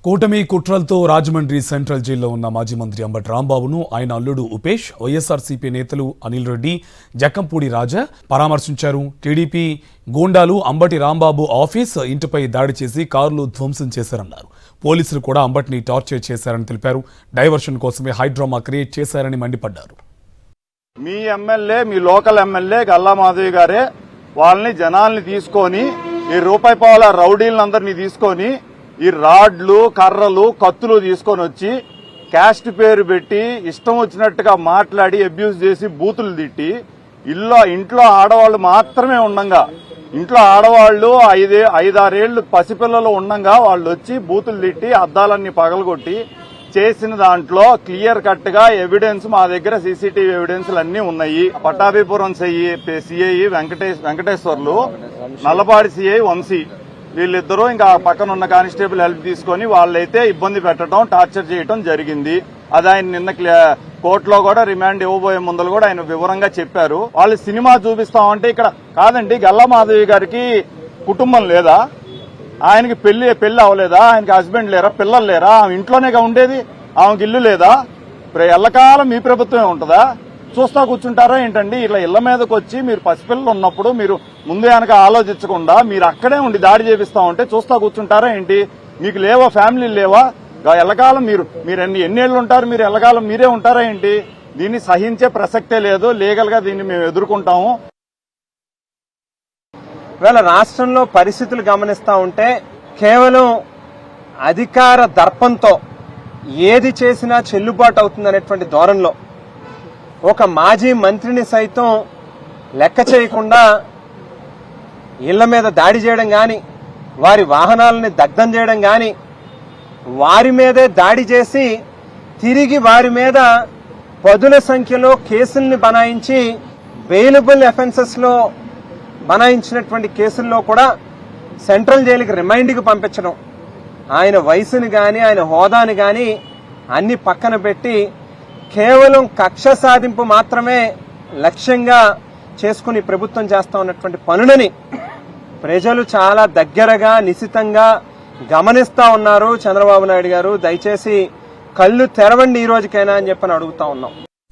కూటమి కుట్రలతో రాజమండ్రి సెంట్రల్ జైల్లో ఉన్న మాజీ మంత్రి అంబటి రాంబాబును ఆయన అల్లుడు ఉపేష్, వైఎస్ఆర్సీపీ నేతలు అనిల్ రెడ్డి, జక్కంపూడి రాజా పరామర్శించారు. టీడీపీ గూండాలు అంబటి రాంబాబు ఆఫీస్, ఇంటిపై దాడి చేసి కార్లు ధ్వంసం చేశారన్నారు. పోలీసులు కూడా అంబటిని టార్చర్ చేశారని తెలిపారు. డైవర్షన్ కోసమే హైడ్రామా క్రియేట్ చేశారని మండిపడ్డారు. మీ ఎమ్మెల్యే, మీ లోకల్ ఎమ్మెల్యే గల్లా మాధవి గారే వాళ్ళని జనాల్ని తీసుకొని ఈ రూపాయి పావుల రౌడీలందరినీ తీసుకొని ఈ రాడ్లు, కర్రలు, కత్తులు తీసుకొని వచ్చి క్యాస్ట్ పేరు పెట్టి ఇష్టం వచ్చినట్టుగా మాట్లాడి అబ్యూజ్ చేసి బూతులు తిట్టి ఇంట్లో ఆడవాళ్లు మాత్రమే ఉండంగా, ఇంట్లో ఆడవాళ్లు 5-6 పసిపిల్లలు ఉండంగా వాళ్ళు వచ్చి బూతులు తిట్టి అద్దాలన్నీ పగలగొట్టి చేసిన దాంట్లో క్లియర్ కట్ గా ఎవిడెన్స్ మా దగ్గర సీసీటీవీ ఎవిడెన్స్లు అన్ని ఉన్నాయి. పట్టాభిపురం సిఐ వెంకటేశ్వర్లు, నల్లపాడి సిఐ వంశీ, వీళ్ళిద్దరూ ఇంకా పక్కనున్న కానిస్టేబుల్ హెల్ప్ తీసుకుని వాళ్ళైతే ఇబ్బంది పెట్టడం, టార్చర్ చేయడం జరిగింది. అది ఆయన నిన్న కోర్టులో కూడా రిమాండ్ ఇవ్వబోయే ముందలు కూడా ఆయన వివరంగా చెప్పారు. వాళ్ళు సినిమా చూపిస్తామంటే ఇక్కడ కాదండి, గల్లా మాధవి గారికి కుటుంబం లేదా? ఆయనకి పెళ్లి అవ్వలేదా? ఆయనకి హస్బెండ్ లేరా? పిల్లలు లేరా? ఆమె ఇంట్లోనేగా ఉండేది, ఆమెకి ఇల్లు లేదా? ఎల్లకాలం మీ ప్రభుత్వమే ఉంటుందా? చూస్తా కూర్చుంటారా ఏంటండి? ఇట్లా ఇళ్ల మీదకి వచ్చి మీరు పసిపిల్లలు ఉన్నప్పుడు మీరు ముందు వెనక ఆలోచించకుండా మీరు అక్కడే ఉండి దాడి చేపిస్తామంటే చూస్తా కూర్చుంటారా ఏంటి? మీకు లేవా? ఫ్యామిలీ లేవా? ఎల్లకాలం మీరు ఎన్నేళ్లు ఉంటారు? మీరు ఎల్లకాలం మీరే ఉంటారా ఏంటి? దీన్ని సహించే ప్రసక్తే లేదు. లీగల్ గా దీన్ని మేము ఎదుర్కొంటాము. ఇవాళ రాష్ట్రంలో పరిస్థితులు గమనిస్తా ఉంటే కేవలం అధికార దర్పంతో ఏది చేసినా చెల్లుబాటు అవుతుందనేటువంటి ధోరణిలో ఒక మాజీ మంత్రిని సైతం లెక్క చేయకుండా ఇళ్ల మీద దాడి చేయడం గాని, వారి వాహనాలని దగ్ధం చేయడం గాని, వారి మీదే దాడి చేసి తిరిగి వారి మీద పదుల సంఖ్యలో కేసుల్ని బనాయించి బెయిలబుల్ అఫెన్సెస్ లో బనాయించినటువంటి కేసుల్లో కూడా సెంట్రల్ జైలుకి రిమైండ్కి పంపించడం, ఆయన వయసుని గాని ఆయన హోదాని గాని అన్ని పక్కన పెట్టి కేవలం కక్ష సాధింపు మాత్రమే లక్ష్యంగా చేసుకుని ప్రభుత్వం చేస్తా ఉన్నటువంటి పనులని ప్రజలు చాలా దగ్గరగా నిశితంగా గమనిస్తా ఉన్నారు. చంద్రబాబు నాయుడు గారు దయచేసి కళ్ళు తెరవండి ఈ రోజుకైనా అని చెప్పని అడుగుతా ఉన్నాం.